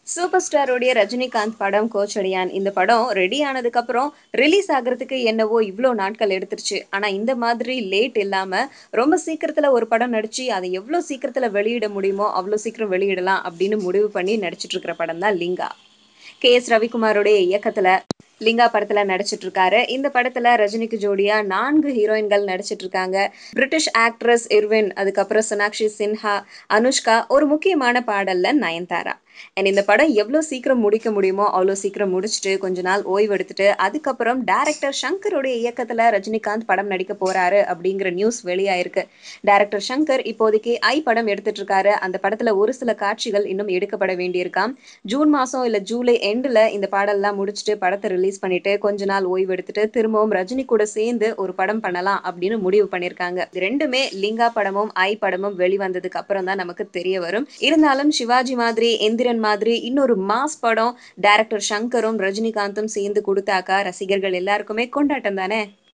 Super ஸ்டாரோடைய Rajinikanth படம் கோச்சடையான். இந்த படம் ரெடி ஆனதுக்கப்புறம் ரிலீஸ் ஆகுறதுக்கு என்னவோ இவ்ளோ நாட்கள் எடுத்துருச்சு. ஆனா இந்த மாதிரி லேட் இல்லாம ரொம்ப சீக்கிரத்துல ஒரு படம் நடிச்சு, அத எவ்ளோ சீக்கிரத்துல வெளியிட முடியுமோ, அவ்ளோ சீக்கிரம் வெளியிடலாம் அப்படின்னு முடிவு பண்ணி நடிச்சிட்டு இருக்கிற படம் தான் லிங்கா. கே.எஸ். ரவிக்குமாரோடைய இயக்கத்துல லிங்கா படத்துல நடிச்சிட்டு இருக்காரு. இந்த படத்துல ரஜினிக்கு ஜோடியா 4 ஹீரோயின்கள் நடிச்சிட்டு இருக்காங்க. பிரிட்டிஷ் ஆக்ட்ரஸ் இர்வின், அதுக்கப்புறம் சோனாக்ஷி சின்ஹா, அனுஷ்கா, ஒரு முக்கியமான பாடல்ல நயன்தாரா. அண்ட் இந்த படம் எவ்வளோ சீக்கிரம் முடிக்க முடியுமோ அவ்வளோ சீக்கிரம் முடிச்சுட்டு கொஞ்ச நாள் ஓய்வு எடுத்துட்டு அதுக்கப்புறம் டைரக்டர் சங்கருடைய இயக்கத்துல ரஜினிகாந்த் படம் நடிக்க போறாரு அப்படிங்கிற நியூஸ் வெளியாயிருக்கு. டைரக்டர் சங்கர் இப்போதைக்கு படம் எடுத்துட்டு இருக்காரு. அந்த படத்துல ஒரு சில காட்சிகள் இன்னும் எடுக்கப்பட வேண்டியிருக்காம். ஜூன் மாசம் இல்ல ஜூலை எண்ட்ல இந்த பாடல்லாம் முடிச்சுட்டு படத்தை ரிலீஸ் பண்ணிட்டு கொஞ்ச நாள் ஓய்வு எடுத்துட்டு திரும்பவும் ரஜினி கூட சேர்ந்து ஒரு படம் பண்ணலாம் அப்படின்னு முடிவு பண்ணிருக்காங்க. இது ரெண்டுமே லிங்கா படமும் படமும் வெளிவந்ததுக்கு அப்புறம் தான் நமக்கு தெரிய வரும். இருந்தாலும் சிவாஜி மாதிரி எந்திரன் மாதிரி இன்னொரு மாஸ் படம் டைரக்டர் சங்கரும் ரஜினிகாந்தும் சேர்ந்து கொடுத்தாக்கா ரசிகர்கள் எல்லாருக்குமே கொண்டாட்டம் தானே.